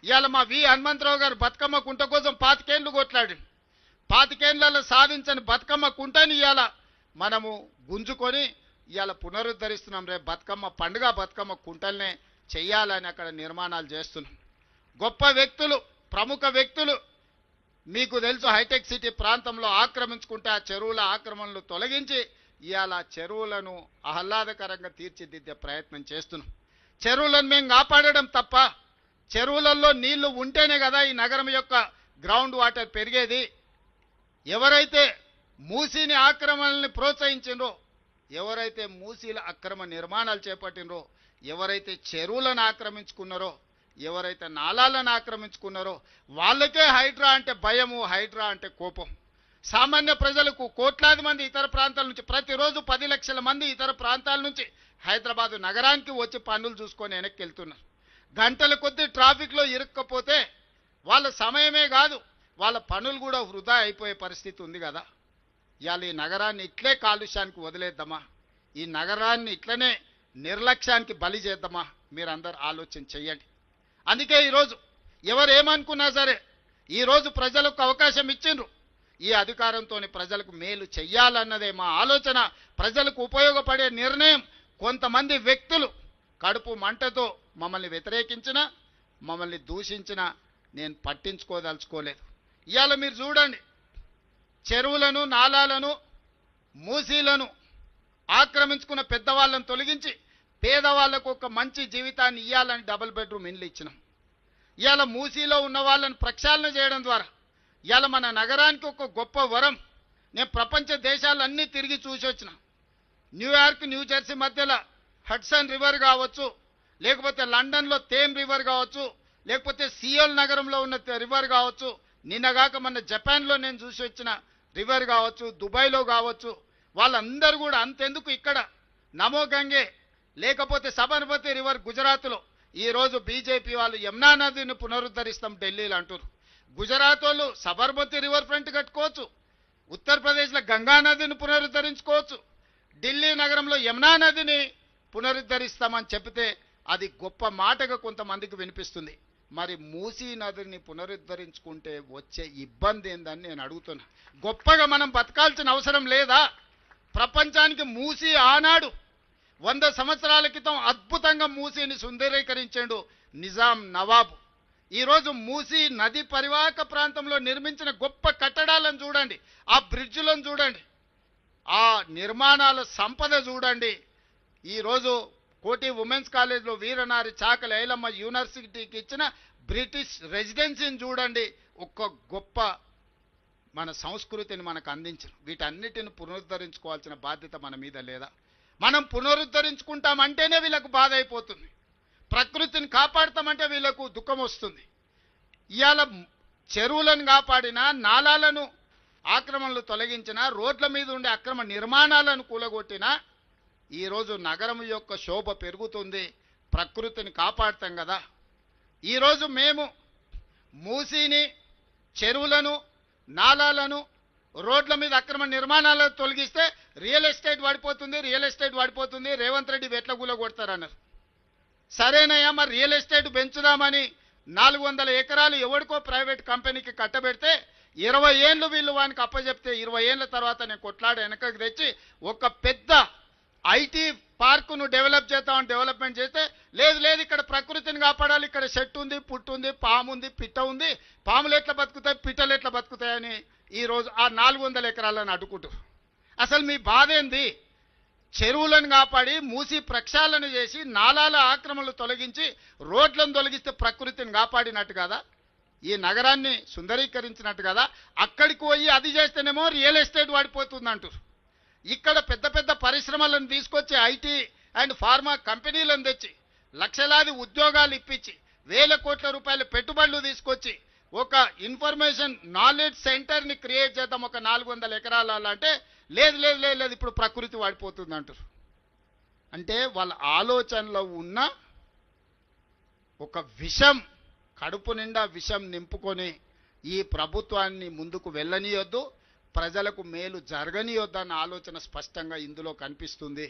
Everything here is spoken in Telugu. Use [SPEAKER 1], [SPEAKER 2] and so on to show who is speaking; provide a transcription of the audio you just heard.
[SPEAKER 1] ఇవాళ మా హనుమంతరావు గారు బతుకమ్మ కుంట కోసం 25 ఏళ్ళు కొట్లాడి 25 ఏళ్లలో సాధించని బతుకమ్మ కుంటని ఇవాళ మనము గుంజుకొని ఇవాళ పునరుద్ధరిస్తున్నాం. రేపు బతుకమ్మ పండుగ బతుకమ్మ కుంటల్నే చెయ్యాలని అక్కడ నిర్మాణాలు చేస్తున్నాం. గొప్ప వ్యక్తులు, ప్రముఖ వ్యక్తులు మీకు తెలుసు, హైటెక్ సిటీ ప్రాంతంలో ఆక్రమించుకుంటే ఆ చెరువుల ఆక్రమణలు తొలగించి ఇవాళ చెరువులను ఆహ్లాదకరంగా తీర్చిదిద్దే ప్రయత్నం చేస్తున్నాం. చెరువులను మేము కాపాడడం తప్ప, చెరువులలో నీళ్లు ఉంటేనే కదా ఈ నగరం యొక్క గ్రౌండ్ వాటర్ పెరిగేది. ఎవరైతే మూసీని ఆక్రమణల్ని ప్రోత్సహించిండ్రో, ఎవరైతే మూసీల అక్రమ నిర్మాణాలు చేపట్టినరో, ఎవరైతే చెరువులను ఆక్రమించుకున్నారో, ఎవరైతే నాలాలను ఆక్రమించుకున్నారో వాళ్ళకే హైడ్రా అంటే భయము, హైడ్రా అంటే కోపం. సామాన్య ప్రజలకు కోట్లాది మంది ఇతర ప్రాంతాల నుంచి, ప్రతిరోజు 10 లక్షల మంది ఇతర ప్రాంతాల నుంచి హైదరాబాదు నగరానికి వచ్చి పనులు చూసుకొని వెనక్కి వెళ్తున్నారు. గంటల కొద్దీ ట్రాఫిక్లో ఇరుక్కపోతే వాళ్ళ సమయమే కాదు, వాళ్ళ పనులు కూడా వృధా అయిపోయే పరిస్థితి ఉంది కదా. ఇవాళ ఈ నగరాన్ని ఇట్లే కాలుష్యానికి వదిలేద్దామా? ఈ నగరాన్ని ఇట్లనే నిర్లక్ష్యానికి బలి చేద్దామా? మీరందరూ ఆలోచన చెయ్యండి. అందుకే ఈరోజు ఎవరు ఏమనుకున్నా సరే ఈరోజు ప్రజలకు అవకాశం ఇచ్చిండ్రు. ఈ అధికారంతో ప్రజలకు మేలు చెయ్యాలన్నదే మా ఆలోచన. ప్రజలకు ఉపయోగపడే నిర్ణయం కొంతమంది వ్యక్తులు కడుపు మంటతో మమ్మల్ని వ్యతిరేకించినా, మమ్మల్ని దూషించినా నేను పట్టించుకోదలుచుకోలేదు. ఇవాళ మీరు చూడండి, చెరువులను, నాలాలను, మూసీలను ఆక్రమించుకున్న పెద్దవాళ్ళను తొలగించి పేదవాళ్లకు ఒక మంచి జీవితాన్ని ఇవ్వాలని 2 బెడ్రూమ్ ఇండ్లు ఇచ్చినాం. ఇవాళ మూసీలో ఉన్న వాళ్ళని ప్రక్షాళన చేయడం ద్వారా ఇవాళ మన నగరానికి ఒక గొప్ప వరం. నేను ప్రపంచ దేశాలన్నీ తిరిగి చూసి వచ్చిన. న్యూయార్క్, న్యూజెర్సీ మధ్యలో హడ్సన్ రివర్ కావచ్చు, లేకపోతే లండన్లో థేమ్ రివర్ కావచ్చు, లేకపోతే సియోల్ నగరంలో ఉన్న రివర్ కావచ్చు, నిన్నగాక మన జపాన్లో నేను చూసి వచ్చిన రివర్ కావచ్చు, దుబాయ్లో కావచ్చు, వాళ్ళందరూ కూడా అంతెందుకు ఇక్కడ నమో గంగే లేకపోతే సబర్మతి రివర్ గుజరాత్లో ఈరోజు బీజేపీ వాళ్ళు యమునా నదిని పునరుద్ధరిస్తాం ఢిల్లీలో అంటారు. గుజరాత్ వాళ్ళు సబర్మతి రివర్ ఫ్రంట్ కట్టుకోవచ్చు, ఉత్తరప్రదేశ్లో గంగా నదిని పునరుద్ధరించుకోవచ్చు, ఢిల్లీ నగరంలో యమునా నదిని పునరుద్ధరిస్తామని చెప్తే అది గొప్ప మాటగా కొంతమందికి వినిపిస్తుంది. మరి మూసీ నదిని పునరుద్ధరించుకుంటే వచ్చే ఇబ్బంది ఏందని నేను అడుగుతున్నా. గొప్పగా మనం బతకాల్సిన అవసరం లేదా? ప్రపంచానికి మూసీ ఆనాడు 100 సంవత్సరాల క్రితం అద్భుతంగా మూసీని సుందరీకరించాడు నిజాం నవాబు. ఈరోజు మూసీ నది పరివాహక ప్రాంతంలో నిర్మించిన గొప్ప కట్టడాలను చూడండి, ఆ బ్రిడ్జ్లను చూడండి, ఆ నిర్మాణాల సంపద చూడండి. ఈరోజు కోటి ఉమెన్స్ కాలేజ్లో వీరనారి చాకలి ఐలమ్మ యూనివర్సిటీకి ఇచ్చిన బ్రిటిష్ రెసిడెన్సీని చూడండి. ఒక్క గొప్ప మన సంస్కృతిని మనకు అందించిన వీటన్నిటిని పునరుద్ధరించుకోవాల్సిన బాధ్యత మన మీద లేదా? మనం పునరుద్ధరించుకుంటామంటేనే వీళ్ళకు బాధ అయిపోతుంది, ప్రకృతిని కాపాడతామంటే వీళ్ళకు దుఃఖం వస్తుంది. ఇవాళ చెరువులను కాపాడినా, నాలాలను ఆక్రమణలు తొలగించినా, రోడ్ల మీద ఉండే అక్రమ నిర్మాణాలను కూలగొట్టినా ఈరోజు నగరం యొక్క శోభ పెరుగుతుంది. ప్రకృతిని కాపాడతాం కదా. ఈరోజు మేము మూసీని, చెరువులను, నాలాలను, రోడ్ల మీద అక్రమ నిర్మాణాలను తొలగిస్తే రియల్ ఎస్టేట్ పడిపోతుంది, రియల్ ఎస్టేట్ పడిపోతుంది, రేవంత్ రెడ్డి వెట్ల కూలగొడతారన్నారు. సరేనయ్యా, మరి రియల్ ఎస్టేట్ పెంచుదామని 400 ఎకరాలు ఎవరికో ప్రైవేట్ కంపెనీకి కట్టబెడితే 20 ఏళ్ళు వీళ్ళు వానికి అప్పచెప్తే 20 ఏళ్ళ తర్వాత నేను కొట్లాడి వెనకకి తెచ్చి ఒక పెద్ద ఐటీ పార్కును డెవలప్ చేద్దామని డెవలప్మెంట్ చేస్తే లేదు లేదు ఇక్కడ ప్రకృతిని కాపాడాలి, ఇక్కడ చెట్టు ఉంది, పుట్టు ఉంది, పాము ఉంది, పిట్ట ఉంది, పాములు ఎట్లా బతుకుతాయి, పిట్టలు ఎట్లా బతుకుతాయని ఈరోజు ఆ 400 ఎకరాలను అడ్డుకుంటారు. అసలు మీ బాధ ఏంది? చెరువులను కాపాడి మూసి ప్రక్షాళన చేసి నాలాల ఆక్రమణలు తొలగించి రోడ్లను తొలగిస్తే ప్రకృతిని కాపాడినట్టు కదా, ఈ నగరాన్ని సుందరీకరించినట్టు కదా. అక్కడికి పోయి అది చేస్తేనేమో రియల్ ఎస్టేట్ పడిపోతుంది అంటారు. ఇక్కడ పెద్ద పెద్ద పరిశ్రమలను తీసుకొచ్చి ఐటీ అండ్ ఫార్మా కంపెనీలను తెచ్చి లక్షలాది ఉద్యోగాలు ఇప్పించి 1000 కోట్ల రూపాయల పెట్టుబడులు తీసుకొచ్చి ఒక ఇన్ఫర్మేషన్ నాలెడ్జ్ సెంటర్ని క్రియేట్ చేద్దాం ఒక 400 ఎకరాల అంటే లేదు లేదు లేదు లేదు ఇప్పుడు ప్రకృతి వాడిపోతుంది అంటారు. అంటే వాళ్ళ ఆలోచనలో ఉన్న ఒక విషం, కడుపు నిండా విషం నింపుకొని ఈ ప్రభుత్వాన్ని ముందుకు వెళ్ళనీయొద్దు, ప్రజలకు మేలు జరగనీయొద్దన్న ఆలోచన స్పష్టంగా ఇందులో కనిపిస్తుంది.